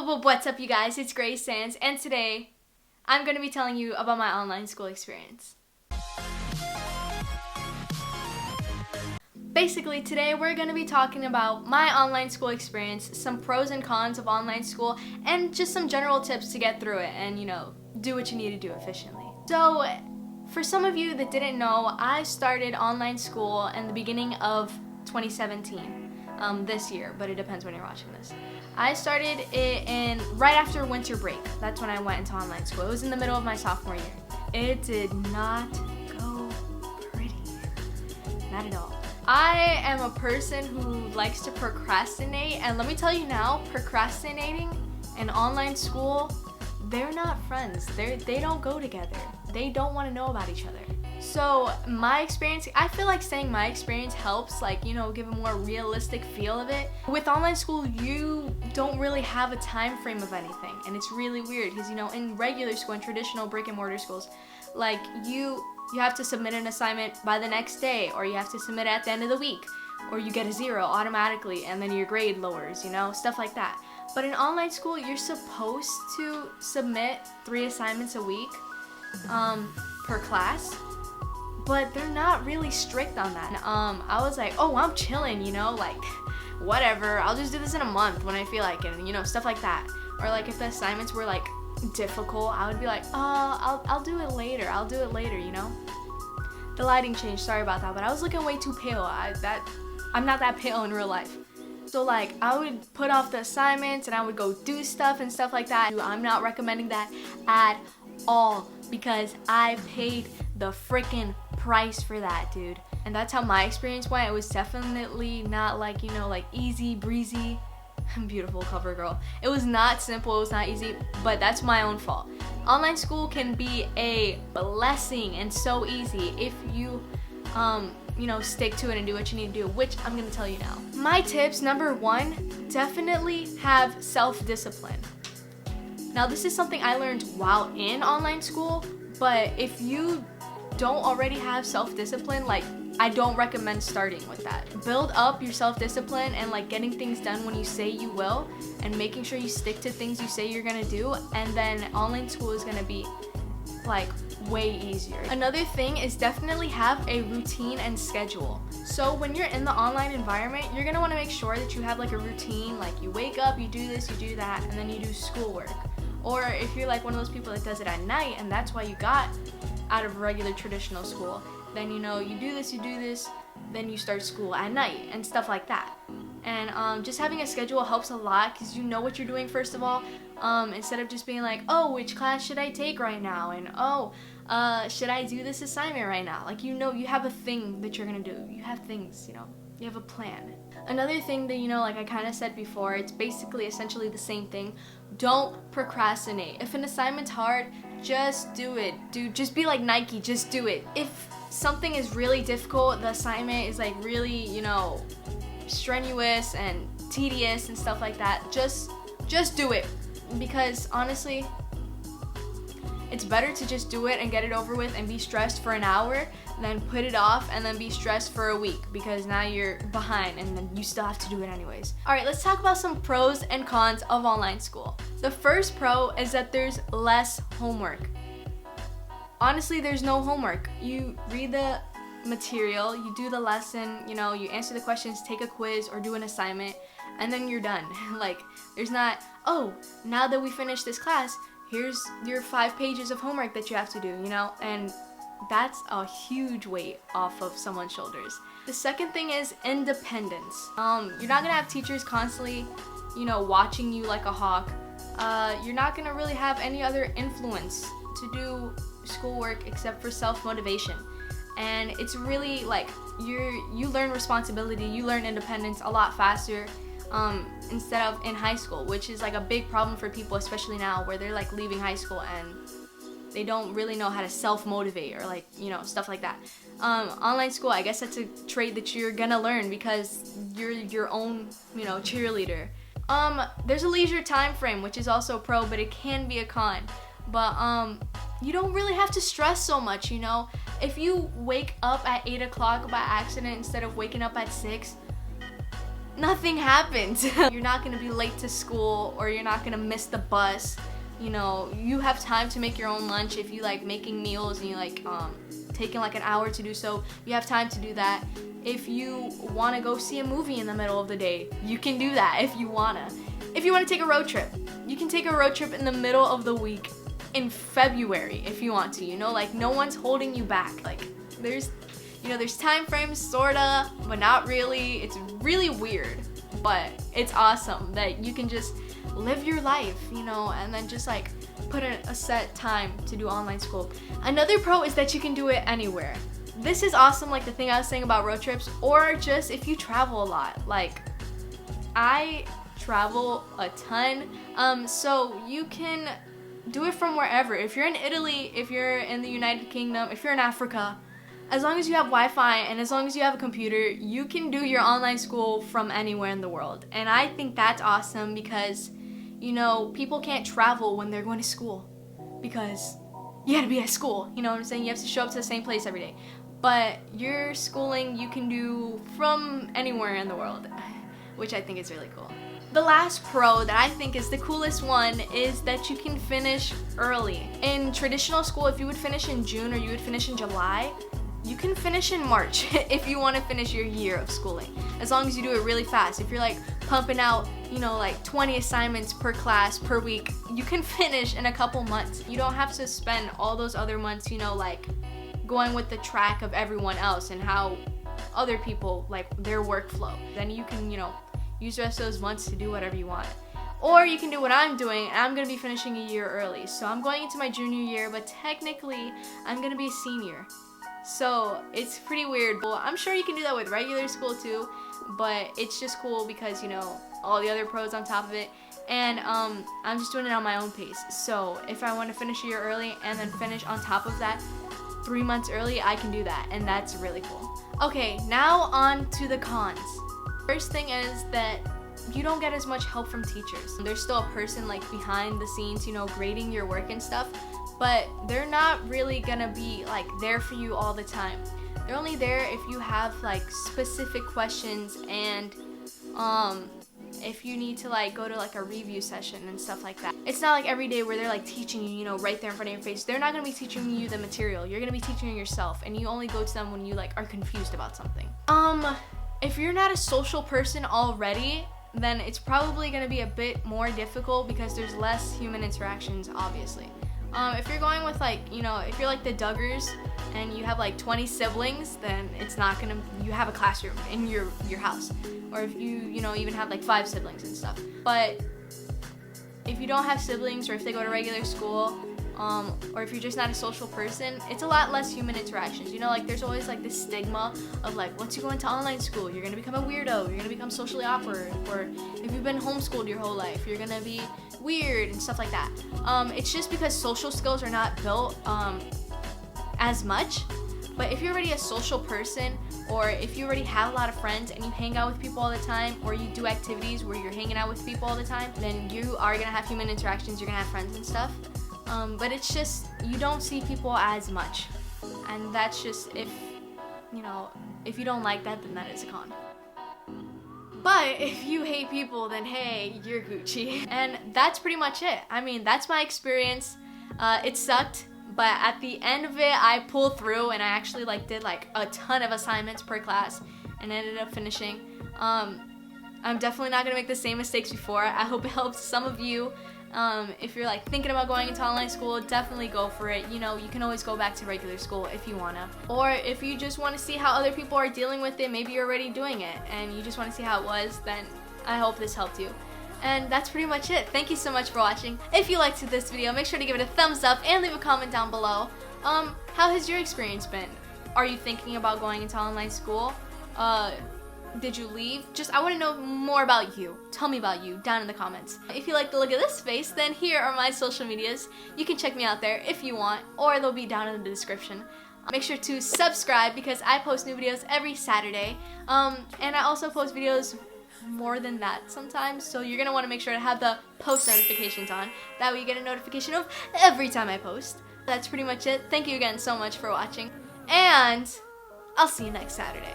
What's up, you guys? It's Grace Sands, and today I'm going to be telling you about my online school experience. Basically, today we're going to be talking about my online school experience, some pros and cons of online school, and just some general tips to get through it and, do what you need to do efficiently. So, for some of you that didn't know, I started online school in the beginning of 2017. This year, but it depends when you're watching this. I started it right after winter break. That's when I went into online school. It was in the middle of my sophomore year. It did not go pretty. Not at all. I am a person who likes to procrastinate, and let me tell you now, procrastinating and online school, they're not friends. They don't go together. They don't want to know about each other. So my experience, I feel like saying my experience helps, give a more realistic feel of it. With online school, you don't really have a time frame of anything, and it's really weird because, in regular school, in traditional brick and mortar schools, you have to submit an assignment by the next day, or you have to submit it at the end of the week, or you get a 0 automatically, and then your grade lowers, stuff like that. But in online school, you're supposed to submit 3 assignments a week per class. But they're not really strict on that. I was like, oh, I'm chilling, whatever. I'll just do this in a month when I feel like it, and stuff like that. Or if the assignments were difficult, I would be like, oh, I'll do it later. The lighting changed, sorry about that, but I was looking way too pale. I'm not that pale in real life. So I would put off the assignments and I would go do stuff and stuff like that. I'm not recommending that at all because I paid the freaking price for that, dude. And that's how my experience went. It was definitely not easy breezy. Beautiful cover girl. It was not simple, it was not easy, but that's my own fault. Online school can be a blessing and so easy if you stick to it and do what you need to do, which I'm gonna tell you now. My tips, number 1, definitely have self-discipline. Now, this is something I learned while in online school, but if you don't already have self-discipline, I don't recommend starting with that. Build up your self-discipline and getting things done when you say you will, and making sure you stick to things you say you're gonna do, and then online school is gonna be way easier. Another thing is definitely have a routine and schedule. So when you're in the online environment, you're gonna wanna make sure that you have a routine, you wake up, you do this, you do that, and then you do schoolwork. Or if you're one of those people that does it at night and that's why you got out of regular traditional school, then you do this, then you start school at night and stuff like that. And just having a schedule helps a lot because you know what you're doing first of all, instead of just being oh, which class should I take right now, and should I do this assignment right now? You have a thing that you're gonna do. You have things, you have a plan. Another thing that, I kind of said before, it's basically essentially the same thing. Don't procrastinate. If an assignment's hard, just do it. Dude, just be like Nike, just do it. If something is really difficult, the assignment is really, strenuous and tedious and stuff like that, just do it. Because honestly, it's better to just do it and get it over with and be stressed for an hour than put it off and then be stressed for a week because now you're behind and then you still have to do it anyways. Alright, let's talk about some pros and cons of online school. The first pro is that there's less homework. Honestly, there's no homework. You read the material, you do the lesson, you answer the questions, take a quiz or do an assignment, and then you're done. There's not, oh, now that we finished this class, here's your 5 pages of homework that you have to do, and that's a huge weight off of someone's shoulders. The second thing is independence. You're not gonna have teachers constantly, watching you like a hawk. You're not gonna really have any other influence to do schoolwork except for self-motivation. And it's really you learn responsibility, you learn independence a lot faster instead of in high school, which is a big problem for people, especially now where they're leaving high school and they don't really know how to self-motivate or stuff like that. Online school, I guess that's a trait that you're gonna learn because you're your own, cheerleader. There's a leisure time frame, which is also a pro, but it can be a con. But you don't really have to stress so much, If you wake up at 8 o'clock by accident instead of waking up at 6, nothing happens. You're not gonna be late to school, or you're not gonna miss the bus. You know, you have time to make your own lunch if you like making meals and you like taking like an hour to do so. You have time to do that. If you want to go see a movie in the middle of the day, you can do that if you wanna. If you want to take a road trip, you can take a road trip in the middle of the week in February if you want to, you know, like no one's holding you back. Like there's time frames sorta, but not really. It's really weird, but it's awesome that you can just live your life, you know, and then just like put a set time to do online school. Another pro is that you can do it anywhere. This is awesome, like the thing I was saying about road trips, or just if you travel a lot. Like I travel a ton, so you can do it from wherever. If you're in Italy, if you're in the United Kingdom, if you're in Africa, as long as you have Wi-Fi and as long as you have a computer, you can do your online school from anywhere in the world. And I think that's awesome because, you know, people can't travel when they're going to school because you gotta be at school, you know what I'm saying? You have to show up to the same place every day. But your schooling you can do from anywhere in the world, which I think is really cool. The last pro that I think is the coolest one is that you can finish early. In traditional school, if you would finish in June or you would finish in July, you can finish in March if you want to finish your year of schooling, as long as you do it really fast. If you're like pumping out, you know, like 20 assignments per class per week, you can finish in a couple months. You don't have to spend all those other months, you know, like going with the track of everyone else and how other people, like their workflow. Then you can, you know, use the rest of those months to do whatever you want. Or you can do what I'm doing, and I'm gonna be finishing a year early. So I'm going into my junior year, but technically I'm gonna be a senior. So it's pretty weird. Well, I'm sure you can do that with regular school too, but it's just cool because, you know, all the other pros on top of it. And I'm just doing it on my own pace. So if I want to finish a year early and then finish on top of that 3 months early, I can do that, and that's really cool. Okay, now on to the cons. First thing is that you don't get as much help from teachers. There's still a person like behind the scenes, you know, grading your work and stuff, but they're not really gonna be like there for you all the time. They're only there if you have like specific questions and if you need to like go to like a review session and stuff like that. It's not like every day where they're like teaching you, you know, right there in front of your face. They're not gonna be teaching you the material. You're gonna be teaching yourself, and you only go to them when you like are confused about something. If you're not a social person already, then it's probably gonna be a bit more difficult because there's less human interactions, obviously. If you're going with like, you know, if you're like the Duggars and you have like 20 siblings, then it's not gonna, you have a classroom in your house. Or if you know, even have like 5 siblings and stuff. But if you don't have siblings, or if they go to regular school, or if you're just not a social person, it's a lot less human interactions. You know, like there's always like this stigma of like, once you go into online school, you're gonna become a weirdo, you're gonna become socially awkward, or if you've been homeschooled your whole life, you're gonna be weird and stuff like that. It's just because social skills are not built as much. But if you're already a social person, or if you already have a lot of friends and you hang out with people all the time, or you do activities where you're hanging out with people all the time, then you are gonna have human interactions, you're gonna have friends and stuff. But it's just, you don't see people as much. And that's just, if you don't like that, then that is a con. But if you hate people, then hey, you're Gucci. And that's pretty much it. I mean, that's my experience. It sucked, but at the end of it, I pulled through and I actually like did like a ton of assignments per class and ended up finishing. I'm definitely not gonna make the same mistakes before. I hope it helps some of you. If you're like thinking about going into online school, definitely go for it. You know, you can always go back to regular school if you wanna. Or if you just wanna see how other people are dealing with it, maybe you're already doing it and you just wanna see how it was, then I hope this helped you. And that's pretty much it. Thank you so much for watching. If you liked this video, make sure to give it a thumbs up and leave a comment down below. How has your experience been? Are you thinking about going into online school? Did you leave? I want to know more about you. Tell me about you down in the comments. If you like the look of this face, then here are my social medias. You can check me out there if you want, or they'll be down in the description. Make sure to subscribe because I post new videos every Saturday. And I also post videos more than that sometimes, so you're gonna want to make sure to have the post notifications on. That way you get a notification of every time I post. That's pretty much it. Thank you again so much for watching, and I'll see you next Saturday.